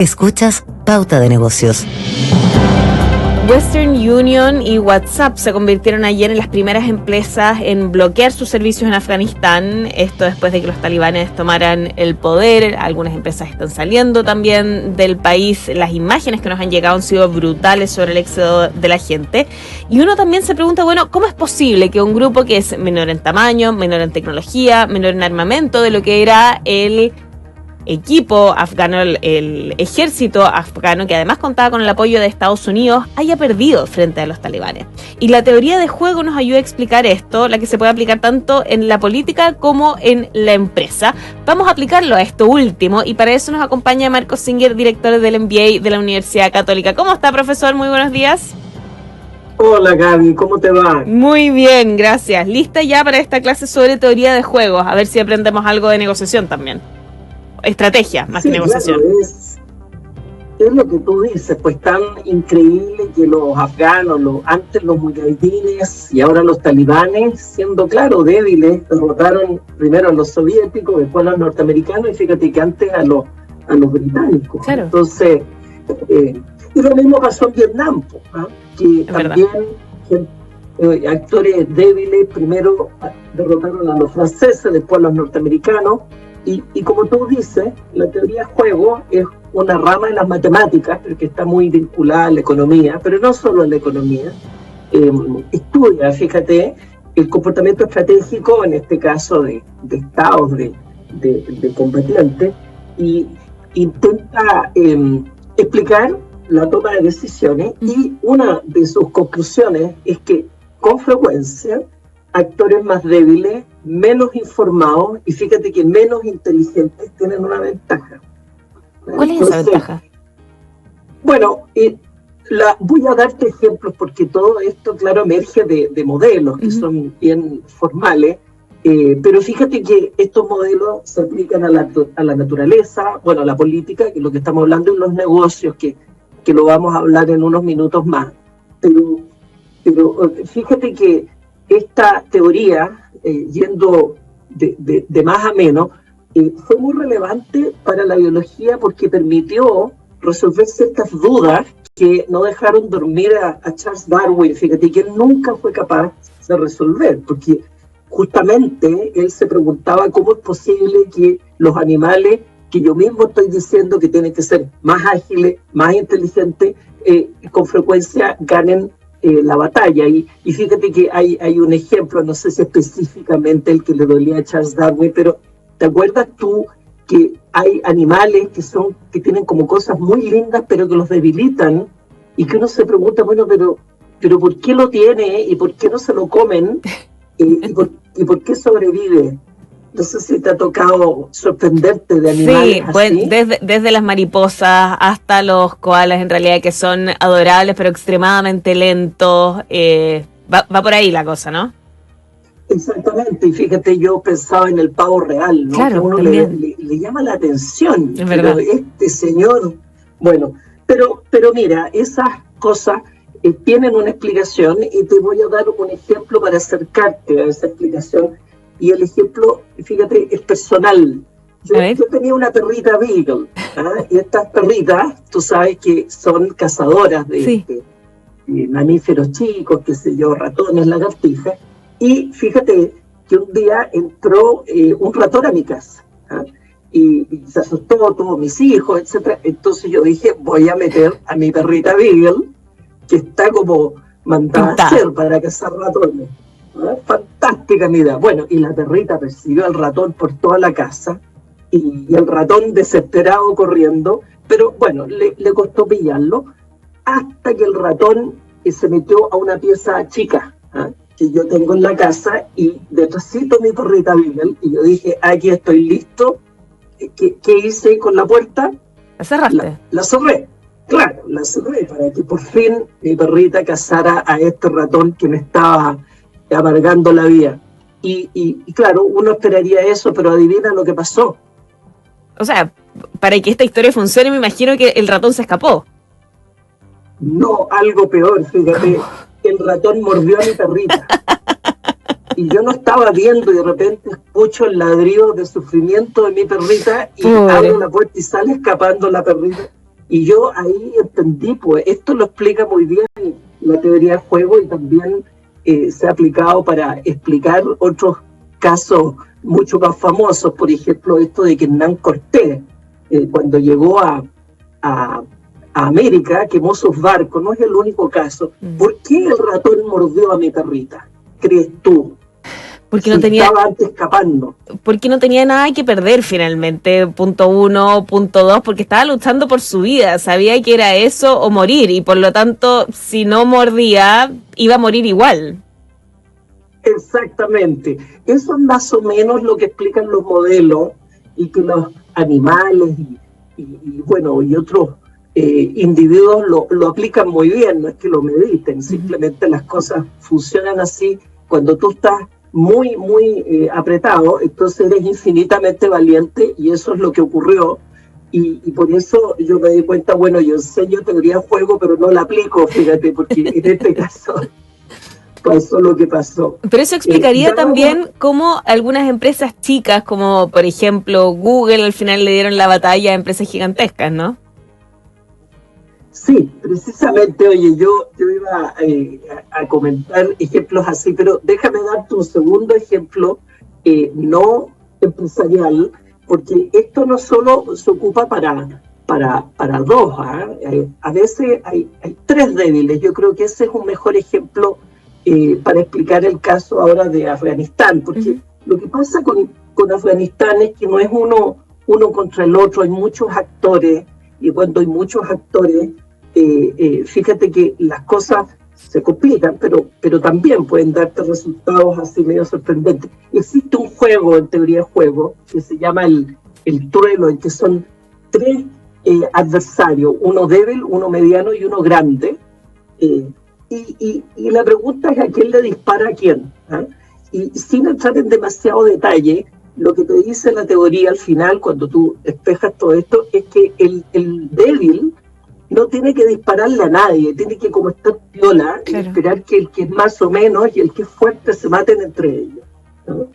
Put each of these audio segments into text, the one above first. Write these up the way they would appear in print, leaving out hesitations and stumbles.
Escuchas Pauta de Negocios. Western Union y WhatsApp se convirtieron ayer en las primeras empresas en bloquear sus servicios en Afganistán. Esto después de que los talibanes tomaran el poder. Algunas empresas están saliendo también del país. Las imágenes que nos han llegado han sido brutales sobre el éxodo de la gente. Y uno también se pregunta, bueno, ¿cómo es posible que un grupo que es menor en tamaño, menor en tecnología, menor en armamento de lo que era el equipo afgano, el ejército afgano, que además contaba con el apoyo de Estados Unidos, haya perdido frente a los talibanes? Y la teoría de juego nos ayuda a explicar esto, la que se puede aplicar tanto en la política como en la empresa. Vamos a aplicarlo a esto último, y para eso nos acompaña Marcos Singer, director del MBA de la Universidad Católica. ¿Cómo está, profesor? Muy buenos días. Hola, Gaby, ¿cómo te va? Muy bien, gracias. Lista ya para esta clase sobre teoría de juegos, a ver si aprendemos algo de negociación también. Estrategia, más que negociación. Claro, es lo que tú dices, pues tan increíble que los afganos, antes los mujahidines y ahora los talibanes, siendo claro débiles, derrotaron primero a los soviéticos, después a los norteamericanos, y fíjate que antes a los británicos. Claro. Entonces, y lo mismo pasó en Vietnam, que también actores débiles primero derrotaron a los franceses, después a los norteamericanos. Y como tú dices, la teoría de juego es una rama de las matemáticas, que está muy vinculada a la economía, pero no solo a la economía. Estudia, fíjate, el comportamiento estratégico, en este caso de estados de combatientes, y intenta explicar la toma de decisiones, y una de sus conclusiones es que con frecuencia actores más débiles, menos informados y fíjate que menos inteligentes tienen una ventaja. ¿Cuál es esa ventaja? Bueno, voy a darte ejemplos porque todo esto, claro, emerge de modelos que son bien formales, pero fíjate que estos modelos se aplican a la naturaleza, bueno, a la política, que es lo que estamos hablando, y los negocios, que lo vamos a hablar en unos minutos más. Pero fíjate que esta teoría, yendo de más a menos, fue muy relevante para la biología porque permitió resolver ciertas dudas que no dejaron dormir a Charles Darwin. Fíjate que él nunca fue capaz de resolver, porque justamente él se preguntaba cómo es posible que los animales, que yo mismo estoy diciendo que tienen que ser más ágiles, más inteligentes, con frecuencia ganen la batalla. Y fíjate que hay un ejemplo, no sé si específicamente el que le dolía a Charles Darwin, pero ¿te acuerdas tú que hay animales que tienen como cosas muy lindas pero que los debilitan, y que uno se pregunta, bueno, pero ¿por qué lo tiene y por qué no se lo comen y por qué sobrevive? No sé si te ha tocado sorprenderte de animales así. Pues desde las mariposas hasta los koalas, en realidad, que son adorables pero extremadamente lentos. Va por ahí la cosa, ¿no? Exactamente, y fíjate, yo pensaba en el pavo real, ¿no? Claro, que a uno le llama la atención. Es verdad. Pero este señor, bueno, pero mira, esas cosas tienen una explicación, y te voy a dar un ejemplo para acercarte a esa explicación. Y el ejemplo, fíjate, es personal. Yo tenía una perrita Beagle, y estas perritas, tú sabes que son cazadoras de mamíferos chicos, qué sé yo, ratones, lagartijas. Y fíjate que un día entró un ratón a mi casa, y se asustó todos mis hijos, etc. Entonces yo dije, voy a meter a mi perrita Beagle, que está como mandada a hacer para cazar ratones. Fantástica mirada. Bueno, y la perrita persiguió al ratón por toda la casa, y el ratón desesperado corriendo, pero bueno, le costó pillarlo, hasta que el ratón se metió a una pieza chica que yo tengo en la casa, y detrásito mi perrita Beagle, y yo dije, aquí estoy listo. ¿Qué hice con la puerta? ¿La cerraste? La cerré. Claro, la cerré para que por fin mi perrita cazara a este ratón que me estaba amargando la vida. Y claro, uno esperaría eso, pero adivina lo que pasó. O sea, para que esta historia funcione, me imagino que el ratón se escapó. No, algo peor, fíjate. El ratón mordió a mi perrita. Y yo no estaba viendo, y de repente escucho el ladrido de sufrimiento de mi perrita, y abro la puerta y sale escapando la perrita. Y yo ahí entendí, pues esto lo explica muy bien la teoría del juego y también se ha aplicado para explicar otros casos mucho más famosos, por ejemplo, esto de que Hernán Cortés, cuando llegó a América, quemó sus barcos, no es el único caso. ¿Por qué el ratón mordió a mi perrita? ¿Crees tú? Porque si no tenía, estaba antes escapando. porque no tenía nada que perder finalmente, punto 1, punto 2, porque estaba luchando por su vida, sabía que era eso o morir, y por lo tanto, si no mordía, iba a morir igual. Exactamente. Eso es más o menos lo que explican los modelos y que los animales y otros individuos lo aplican muy bien, no es que lo mediten, simplemente las cosas funcionan así. Cuando tú estás muy apretado, entonces eres infinitamente valiente y eso es lo que ocurrió. Y por eso yo me di cuenta, bueno, yo enseño teoría de juego, pero no la aplico, fíjate, porque en este caso pasó lo que pasó. Pero eso explicaría también cómo algunas empresas chicas, como por ejemplo Google, al final le dieron la batalla a empresas gigantescas, ¿no? Sí, precisamente, oye, yo iba a comentar ejemplos así, pero déjame darte un segundo ejemplo no empresarial, porque esto no solo se ocupa para dos, a veces hay tres débiles. Yo creo que ese es un mejor ejemplo para explicar el caso ahora de Afganistán, porque lo que pasa con Afganistán es que no es uno contra el otro, hay muchos actores, y cuando hay muchos actores, fíjate que las cosas se complican, pero también pueden darte resultados así medio sorprendentes. Existe un juego, en teoría de juego, que se llama el trueno, en que son tres adversarios, uno débil, uno mediano y uno grande, y la pregunta es a quién le dispara a quién, ¿eh? Y sin entrar en demasiado detalle, lo que te dice la teoría al final, cuando tú espejas todo esto, es que el débil no tiene que dispararle a nadie, tiene que como estar piola, claro, y esperar que el que es más o menos y el que es fuerte se maten entre ellos, ¿no?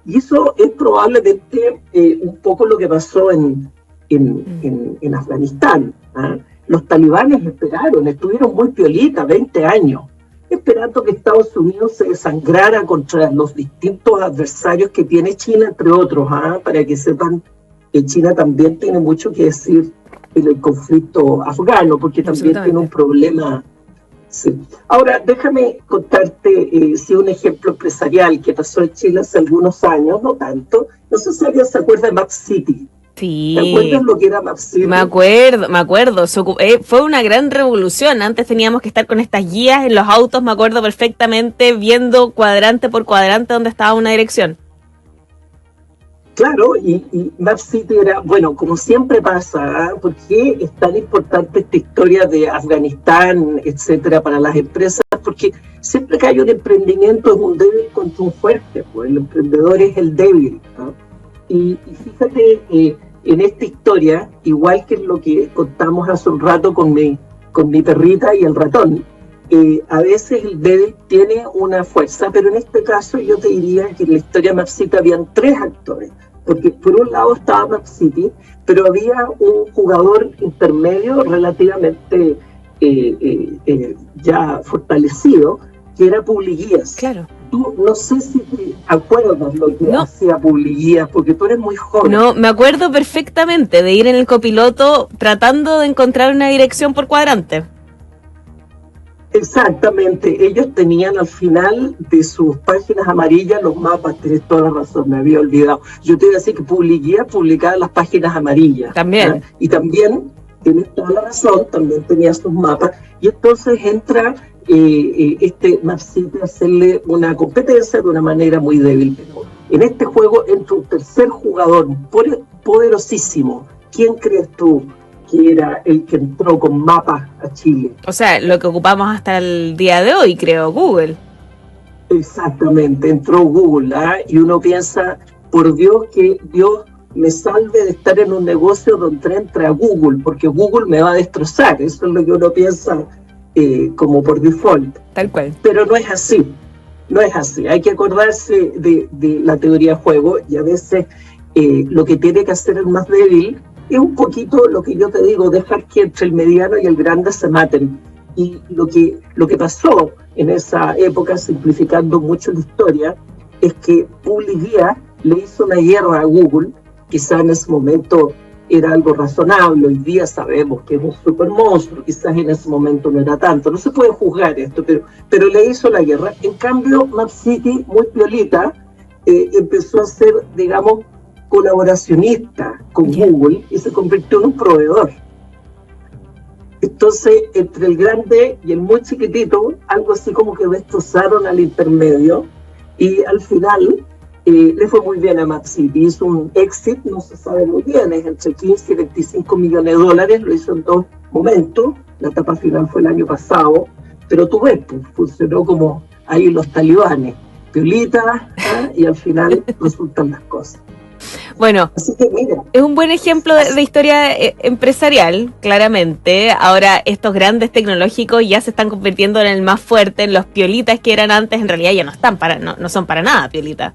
Y eso es probablemente un poco lo que pasó en Afganistán, ¿eh? Los talibanes estuvieron muy piolitas, 20 años, esperando que Estados Unidos se desangrara contra los distintos adversarios que tiene China, entre otros, para que sepan que China también tiene mucho que decir en el conflicto afgano, porque también tiene un problema. Sí. Ahora, déjame contarte un ejemplo empresarial que pasó en Chile hace algunos años, no tanto. No sé si alguien se acuerda de Map City. Sí. ¿Te acuerdas lo que era Map City? Me acuerdo. Fue una gran revolución. Antes teníamos que estar con estas guías en los autos, me acuerdo perfectamente, viendo cuadrante por cuadrante dónde estaba una dirección. Claro, y Map City era, bueno, como siempre pasa, ¿por qué es tan importante esta historia de Afganistán, etcétera, para las empresas? Porque siempre que hay un emprendimiento es un débil contra un fuerte, pues el emprendedor es el débil, ¿no? Y fíjate, en esta historia, igual que lo que contamos hace un rato con mi perrita y el ratón, a veces el débil tiene una fuerza, pero en este caso yo te diría que en la historia de Map City habían tres actores, porque por un lado estaba Map City, pero había un jugador intermedio relativamente ya fortalecido, que era Publiguías. Claro. Tú no sé si te acuerdas lo que hacía Publiguías, porque tú eres muy joven. No, me acuerdo perfectamente de ir en el copiloto tratando de encontrar una dirección por cuadrante. Exactamente, ellos tenían al final de sus páginas amarillas los mapas, tenés toda la razón, me había olvidado. Yo te iba a decir que Publiguías publicaba las páginas amarillas. También. ¿Eh? Y también, tienes toda la razón, también tenía sus mapas. Y entonces entra Map City a hacerle una competencia de una manera muy débil. Pero en este juego entra un tercer jugador poderosísimo. ¿Quién crees tú que era el que entró con mapas a Chile? O sea, lo que ocupamos hasta el día de hoy, creo, Google. Exactamente, entró Google, y uno piensa, por Dios, que Dios me salve de estar en un negocio donde entra Google, porque Google me va a destrozar. Eso es lo que uno piensa como por default. Tal cual. Pero no es así, no es así. Hay que acordarse de la teoría de juego, y a veces lo que tiene que hacer el más débil es un poquito lo que yo te digo, dejar que entre el mediano y el grande se maten. Y lo que pasó en esa época, simplificando mucho la historia, es que Public Guía le hizo una guerra a Google. Quizá en ese momento era algo razonable, hoy día sabemos que es un super monstruo, quizás en ese momento no era tanto, no se puede juzgar esto, pero le hizo la guerra. En cambio, MapCity, muy piolita, empezó a ser, digamos, colaboracionista con Google y se convirtió en un proveedor. Entonces, entre el grande y el muy chiquitito, algo así como que destrozaron al intermedio, y al final le fue muy bien a MapCity. Hizo un exit, no se sabe muy bien, es entre 15 y 25 millones de dólares, lo hizo en 2 momentos, la etapa final fue el año pasado, pero tú ves, pues, funcionó como ahí los talibanes, piolita, y al final resultan las cosas. Bueno, así que, mira, es un buen ejemplo de historia empresarial, claramente. Ahora estos grandes tecnológicos ya se están convirtiendo en el más fuerte, en los piolitas que eran antes, en realidad ya no son para nada piolitas.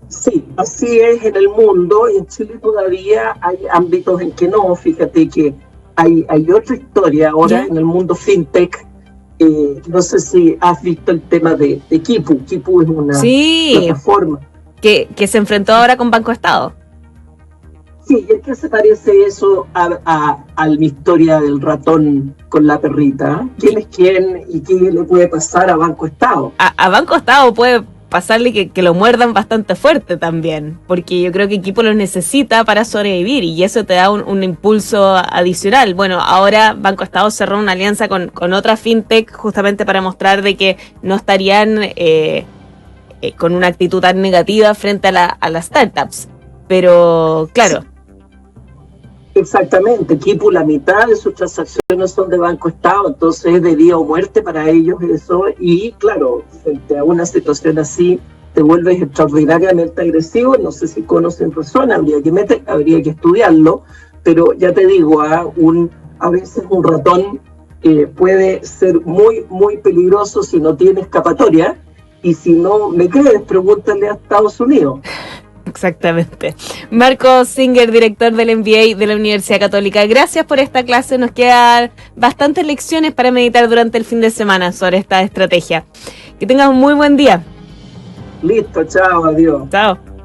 Sí, así es en el mundo, y en Chile todavía hay ámbitos en que no. Fíjate que hay otra historia ahora en el mundo fintech. No sé si has visto el tema de Kipu. Kipu es una plataforma que se enfrentó ahora con Banco Estado. Sí, ¿y en qué se parece eso a mi historia del ratón con la perrita? ¿Quién es quién y qué le puede pasar a Banco Estado? A Banco Estado puede pasarle que lo muerdan bastante fuerte también, porque yo creo que Equipo lo necesita para sobrevivir y eso te da un impulso adicional. Bueno, ahora Banco Estado cerró una alianza con otra fintech justamente para mostrar de que no estarían con una actitud tan negativa frente a las startups. Pero, claro. Exactamente, Kipu, la mitad de sus transacciones son de Banco Estado, entonces es de vida o muerte para ellos eso, y claro, frente a una situación así, te vuelves extraordinariamente agresivo. No sé si conocen personas, habría que estudiarlo, pero ya te digo, a veces un ratón puede ser muy, muy peligroso si no tiene escapatoria, y si no me crees, pregúntale a Estados Unidos. Exactamente. Marco Singer, director del MBA de la Universidad Católica, gracias por esta clase. Nos quedan bastantes lecciones para meditar durante el fin de semana sobre esta estrategia. Que tengas un muy buen día. Listo, chao, adiós. Chao.